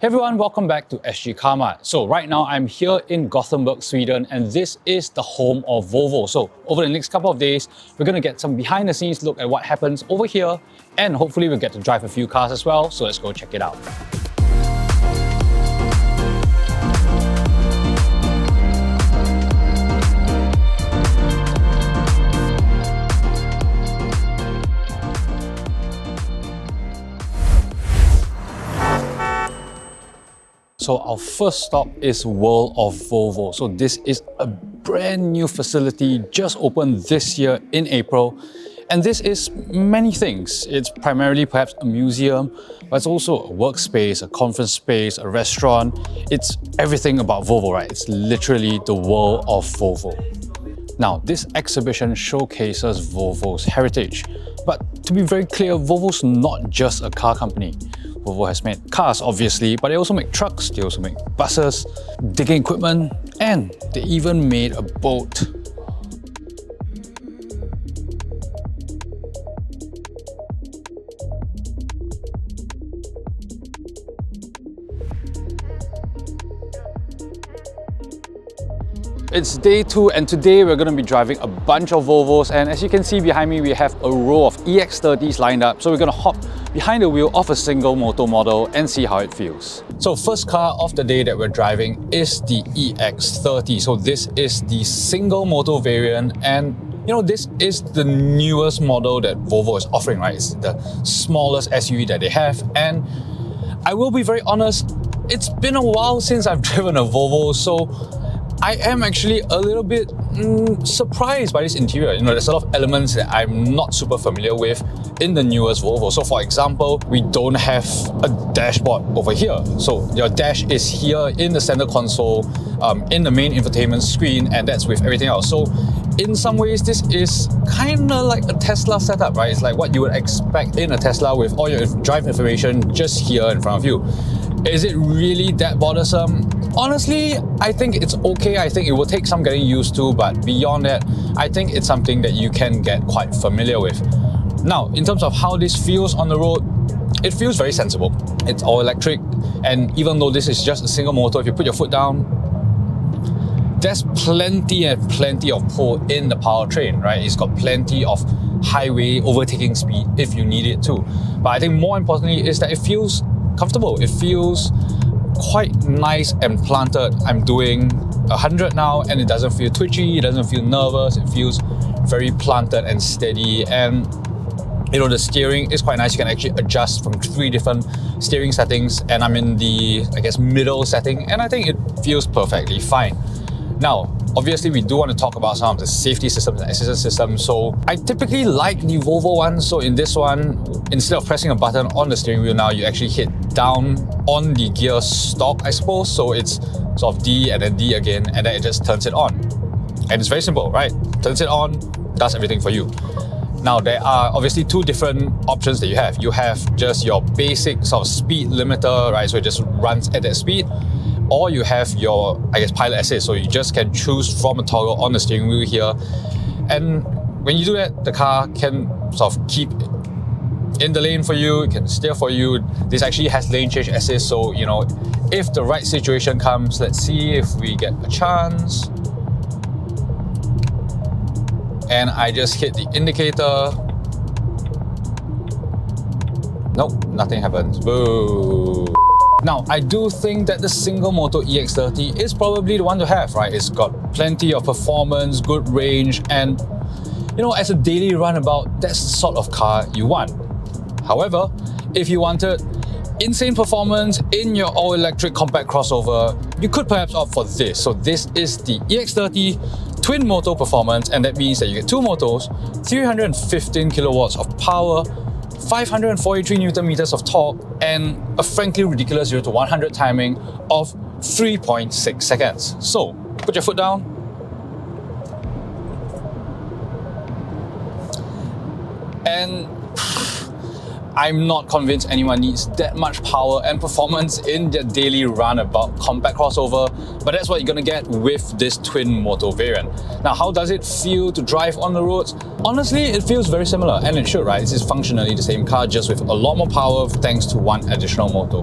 Hey everyone, welcome back to Sgcarmart. So right now I'm here in Gothenburg, Sweden, and this is the home of Volvo. So over the next couple of days, we're going to get some behind the scenes look at what happens over here, and hopefully we'll get to drive a few cars as well. So let's go check it out. So our first stop is World of Volvo. So this is a brand new facility just opened this year in April. And this is many things. It's primarily perhaps a museum, but it's also a workspace, a conference space, a restaurant. It's everything about Volvo, right? It's literally the world of Volvo. Now, this exhibition showcases Volvo's heritage. But to be very clear, Volvo's not just a car company. Volvo has made cars, obviously, but they also make trucks, they also make buses, digging equipment, and they even made a boat. It's day 2 and today we're going to be driving a bunch of Volvos, and as you can see behind me we have a row of EX30s lined up, so we're going to hop behind the wheel of a single motor model and see how it feels. So first car of the day that we're driving is the EX30. So this is the single motor variant, and you know, this is the newest model that Volvo is offering, right? It's the smallest SUV that they have, and I will be very honest, it's been a while since I've driven a Volvo, so I am actually a little bit surprised by this interior. You know, there's a lot of elements that I'm not super familiar with in the newest Volvo. So for example, we don't have a dashboard over here. So your dash is here in the center console, in the main infotainment screen, and that's with everything else. So in some ways, this is kind of like a Tesla setup, right? It's like what you would expect in a Tesla with all your drive information just here in front of you. Is it really that bothersome? Honestly, I think it's okay. I think it will take some getting used to, but beyond that, I think it's something that you can get quite familiar with. Now, in terms of how this feels on the road, it feels very sensible. It's all electric, and even though this is just a single motor, if you put your foot down, there's plenty and plenty of pull in the powertrain, right? It's got plenty of highway overtaking speed if you need it to. But I think more importantly is that it feels comfortable. It feels quite nice and planted. I'm doing 100 now and it doesn't feel twitchy, it doesn't feel nervous, it feels very planted and steady. And you know, the steering is quite nice. You can actually adjust from 3 different steering settings, and I'm in the, I guess, middle setting, and I think it feels perfectly fine. Now, obviously we do want to talk about some of the safety systems and assistance systems. So I typically like the Volvo one. So in this one, instead of pressing a button on the steering wheel now, you actually hit down on the gear stalk, I suppose. So it's sort of D and then D again, and then it just turns it on. And it's very simple, right? Turns it on, does everything for you. Now, there are obviously 2 different options that you have. You have just your basic sort of speed limiter, right? So it just runs at that speed. Or you have your, I guess, pilot assist. So you just can choose from a toggle on the steering wheel here. And when you do that, the car can sort of keep in the lane for you, it can steer for you. This actually has lane change assist. So, you know, if the right situation comes, let's see if we get a chance. And I just hit the indicator. Nope, nothing happens. Boo. Now, I do think that the single motor EX30 is probably the one to have, right? It's got plenty of performance, good range, and you know, as a daily runabout, that's the sort of car you want. However, if you wanted insane performance in your all-electric compact crossover, you could perhaps opt for this. So this is the EX30 twin motor performance, and that means that you get 2 motors, 315 kilowatts of power, 543 Newton meters of torque, and a frankly ridiculous 0 to 100 timing of 3.6 seconds. So, put your foot down. And I'm not convinced anyone needs that much power and performance in their daily runabout compact crossover, but that's what you're gonna get with this twin motor variant. Now, how does it feel to drive on the roads? Honestly, it feels very similar, and it should, right? This is functionally the same car, just with a lot more power thanks to 1 additional motor.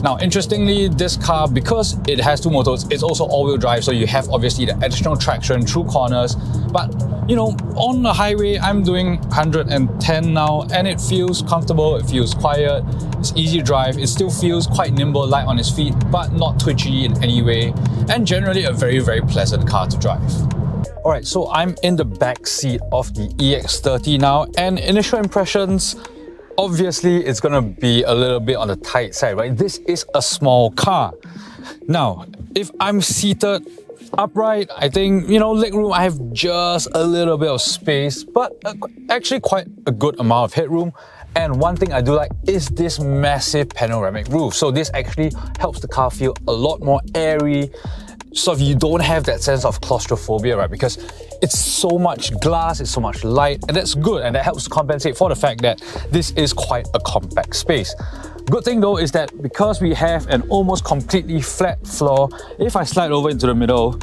Now, interestingly, this car, because it has two motors, it's also all-wheel drive, so you have obviously the additional traction through corners. But, you know, on the highway, I'm doing 110 now, and it feels comfortable, it feels quiet, it's easy to drive, it still feels quite nimble, light on its feet, but not twitchy in any way, and generally a very, very pleasant car to drive. Alright, so I'm in the back seat of the EX30 now, and initial impressions, obviously, it's gonna be a little bit on the tight side, right? This is a small car. Now, if I'm seated upright, I think, you know, legroom, I have just a little bit of space, but actually quite a good amount of headroom. And one thing I do like is this massive panoramic roof. So this actually helps the car feel a lot more airy, so if you don't have that sense of claustrophobia, right? Because it's so much glass, it's so much light, and that's good, and that helps to compensate for the fact that this is quite a compact space. Good thing though is that because we have an almost completely flat floor, if I slide over into the middle,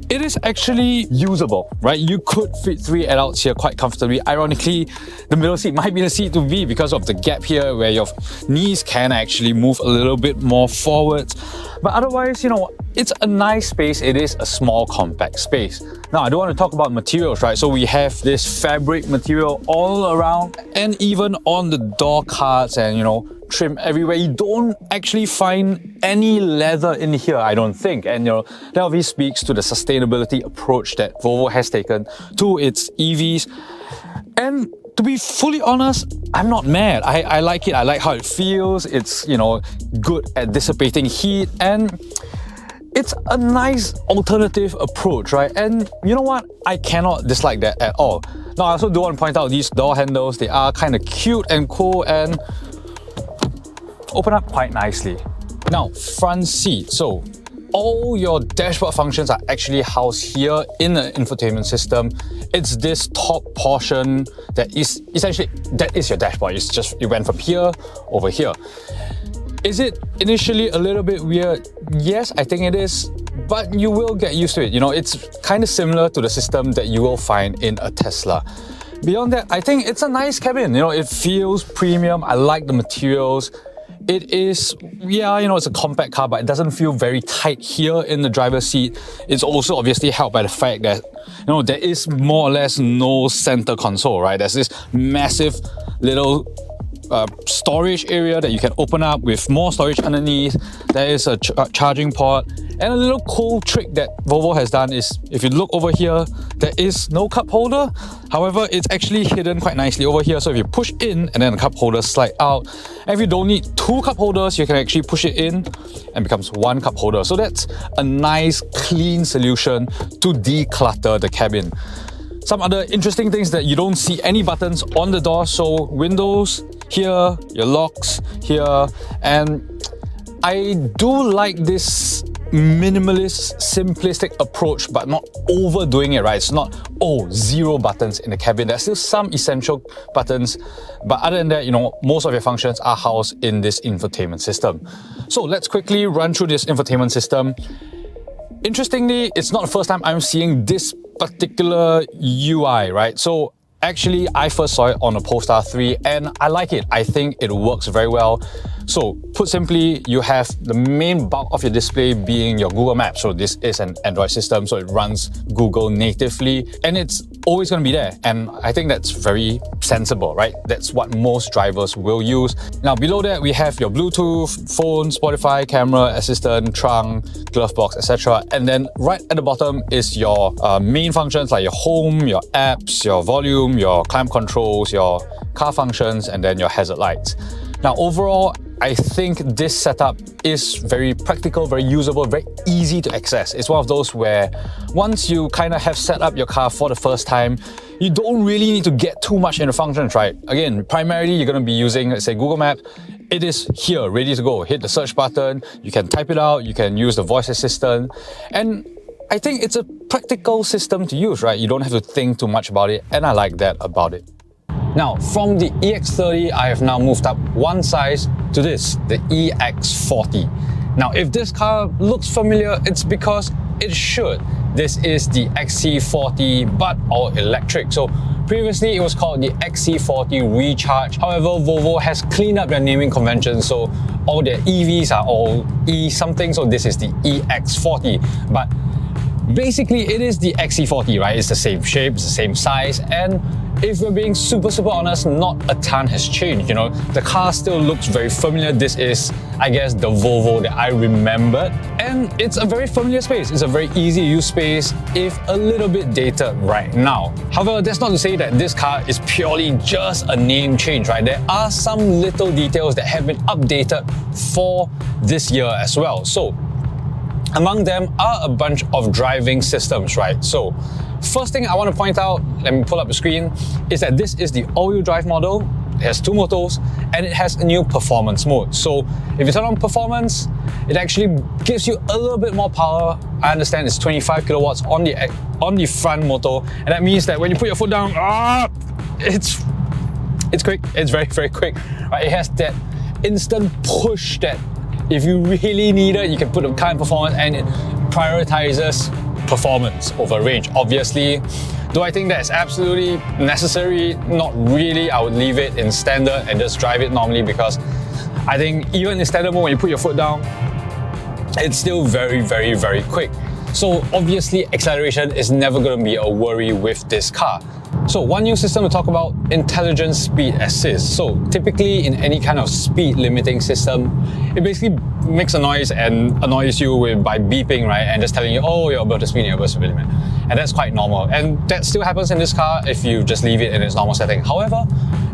it is actually usable, right? You could fit 3 adults here quite comfortably. Ironically, the middle seat might be the seat to be because of the gap here where your knees can actually move a little bit more forwards. But otherwise, you know, it's a nice space. It is a small, compact space. Now, I do want to talk about materials, right? So we have this fabric material all around and even on the door cards and, you know, trim everywhere. You don't actually find any leather in here, I don't think. And, you know, that obviously speaks to the sustainability approach that Volvo has taken to its EVs. And to be fully honest, I'm not mad. I like it. I like how it feels. It's, you know, good at dissipating heat, and it's a nice alternative approach, right? And you know what? I cannot dislike that at all. Now, I also do want to point out these door handles. They are kind of cute and cool and open up quite nicely. Now, front seat. So all your dashboard functions are actually housed here in the infotainment system. It's this top portion that is essentially, that is your dashboard. It's just, you went from here over here. Is it initially a little bit weird? Yes, I think it is, but you will get used to it. You know, it's kind of similar to the system that you will find in a Tesla. Beyond that, I think it's a nice cabin. You know, it feels premium. I like the materials. It is, yeah, you know, it's a compact car, but it doesn't feel very tight here in the driver's seat. It's also obviously helped by the fact that, you know, there is more or less no center console, right? There's this massive little storage area that you can open up with more storage underneath. There is a charging port, and a little cool trick that Volvo has done is, if you look over here, there is no cup holder. However, it's actually hidden quite nicely over here. So if you push in and then the cup holder slide out, and if you don't need 2 cup holders, you can actually push it in and becomes 1 cup holder. So that's a nice clean solution to declutter the cabin. Some other interesting things that you don't see any buttons on the door. So windows here, your locks here, and I do like this minimalist, simplistic approach, but not overdoing it, right? It's not, oh, 0 buttons in the cabin. There's still some essential buttons, but other than that, you know, most of your functions are housed in this infotainment system. So let's quickly run through this infotainment system. Interestingly, it's not the first time I'm seeing this particular UI, right? So actually, I first saw it on the Polestar 3 and I like it. I think it works very well. So put simply, you have the main bulk of your display being your Google Maps. So this is an Android system, so it runs Google natively and it's always going to be there. And I think that's very sensible, right? That's what most drivers will use. Now below that, we have your Bluetooth, phone, Spotify, camera, assistant, trunk, glove box, etc. And then right at the bottom is your main functions like your home, your apps, your volume, your climate controls, your car functions, and then your hazard lights. Now overall, I think this setup is very practical, very usable, very easy to access. It's one of those where once you kind of have set up your car for the first time, you don't really need to get too much into functions, right? Again, primarily you're going to be using, let's say, Google Maps. It is here, ready to go. Hit the search button, you can type it out, you can use the voice assistant, and I think it's a practical system to use, right? You don't have to think too much about it, and I like that about it. Now, from the EX30, I have now moved up one size to this, the EX40. Now, if this car looks familiar, it's because it should. This is the XC40, but all electric. So Previously, it was called the XC40 Recharge. However, Volvo has cleaned up their naming convention, so all their EVs are all E something, so this is the EX40. But basically, it is the XC40, right? It's the same shape, it's the same size, and if we're being super honest, not a ton has changed, you know. The car still looks very familiar. This is, I guess, the Volvo that I remembered, and it's a very familiar space. It's a very easy to use space, if a little bit dated right now. However, that's not to say that this car is purely just a name change, right? There are some little details that have been updated for this year as well. So among them are a bunch of driving systems, right? So first thing I want to point out, let me pull up the screen, is that this is the all-wheel drive model. It has two motors and it has a new performance mode. So if you turn on performance, it actually gives you a little bit more power. I understand it's 25 kilowatts on the front motor, and that means that when you put your foot down, it's quick. It's very quick. Right? It has that instant push that if you really need it, you can put the car in performance, and it prioritizes performance over range. Obviously, do I think that's absolutely necessary? Not really. I would leave it in standard and just drive it normally, because I think even in standard mode, when you put your foot down, it's still very quick. So obviously, acceleration is never going to be a worry with this car. So one new system to talk about, intelligent speed assist. So typically in any kind of speed limiting system, it basically makes a noise and annoys you by beeping, right? And just telling you, oh, you're above the speed limit. And that's quite normal. And that still happens in this car if you just leave it in its normal setting. However,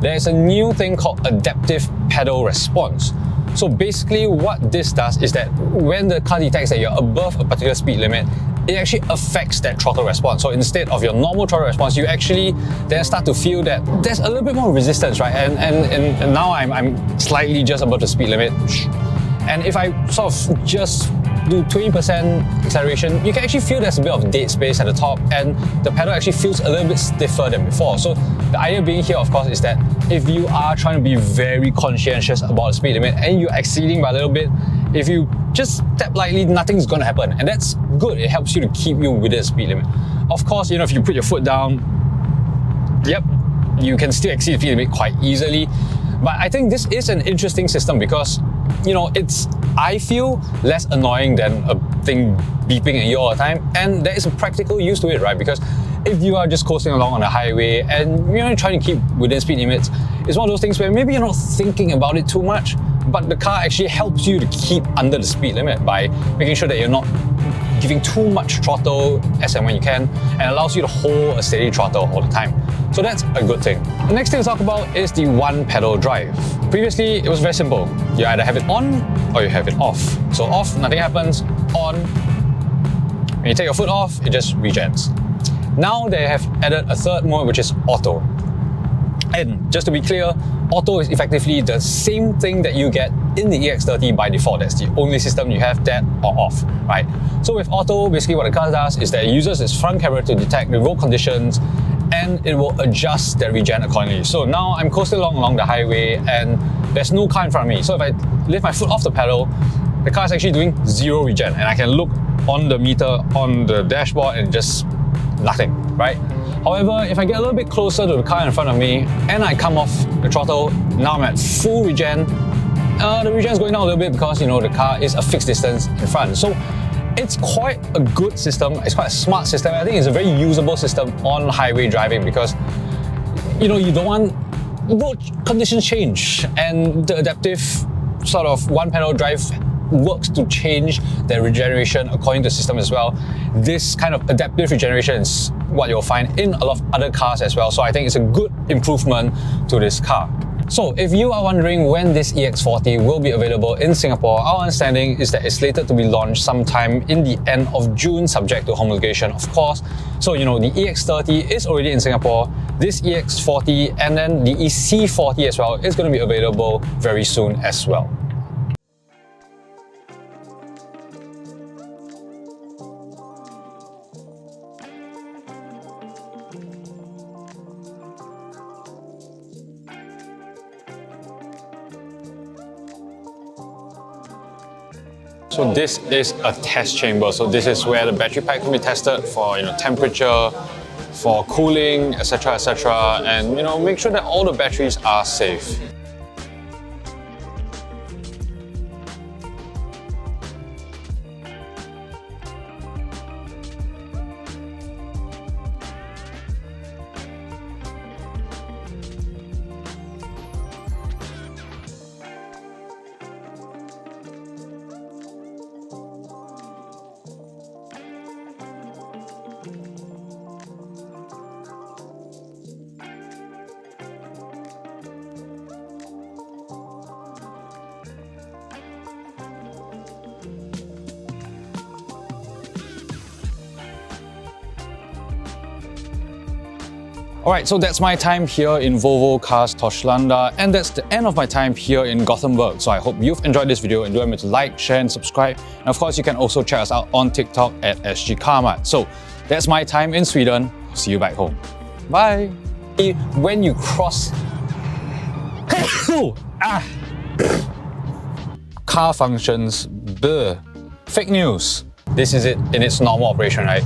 there's a new thing called adaptive pedal response. So basically what this does is that when the car detects that you're above a particular speed limit, it actually affects that throttle response. So instead of your normal throttle response, you actually then start to feel that there's a little bit more resistance, right? And now I'm slightly just above the speed limit. And if I sort of just do 20% acceleration, you can actually feel there's a bit of dead space at the top, and the pedal actually feels a little bit stiffer than before. So the idea being here, of course, is that if you are trying to be very conscientious about the speed limit and you're exceeding by a little bit, if you just tap lightly, nothing's gonna happen. And that's good. It helps you to keep you within the speed limit. Of course, you know, if you put your foot down, yep, you can still exceed the speed limit quite easily. But I think this is an interesting system because, you know, it's, I feel, less annoying than a thing beeping at you all the time. And there is a practical use to it, right? Because if you are just coasting along on the highway and you're trying to keep within speed limits, it's one of those things where maybe you're not thinking about it too much, but the car actually helps you to keep under the speed limit by making sure that you're not giving too much throttle as and when you can, and allows you to hold a steady throttle all the time. So that's a good thing. The next thing to talk about is the one pedal drive. Previously, it was very simple. You either have it on or you have it off. So off, nothing happens. On, when you take your foot off, it just regens. Now they have added a third mode, which is auto. And just to be clear, auto is effectively the same thing that you get in the EX30 by default. That's the only system you have, that or off, right? So with auto, basically what the car does is that it uses its front camera to detect the road conditions, and it will adjust the regen accordingly. So now I'm coasting along the highway and there's no car in front of me. So if I lift my foot off the pedal, the car is actually doing 0 regen, and I can look on the meter on the dashboard and just nothing, right? However, if I get a little bit closer to the car in front of me and I come off the throttle, now I'm at full regen. The regen is going down a little bit because, you know, the car is a fixed distance in front. So it's quite a good system. It's quite a smart system. I think it's a very usable system on highway driving because, you know, you don't want road conditions change, and the adaptive sort of one pedal drive works to change the regeneration according to the system as well. This kind of adaptive regeneration is what you'll find in a lot of other cars as well. So I think it's a good improvement to this car. So if you are wondering when this EX40 will be available in Singapore, our understanding is that it's slated to be launched sometime in the end of June, subject to homologation, of course. So, you know, the EX30 is already in Singapore. This EX40 and then the EC40 as well is going to be available very soon as well. So this is a test chamber. So this is where the battery pack can be tested for, you know, temperature, for cooling, etc., and make sure that all the batteries are safe. Alright, so that's my time here in Volvo Cars Torslanda, and that's the end of my time here in Gothenburg. So I hope you've enjoyed this video and do remember to like, share and subscribe. And of course, you can also check us out on TikTok at Sgcarmart. So that's my time in Sweden. See you back home. Bye! When you cross... Car functions, bleh. Fake news. This is it in its normal operation, right?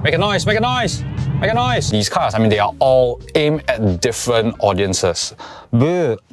Make a noise, make a noise, make a noise. These cars, I mean, they are all aimed at different audiences. Bleh.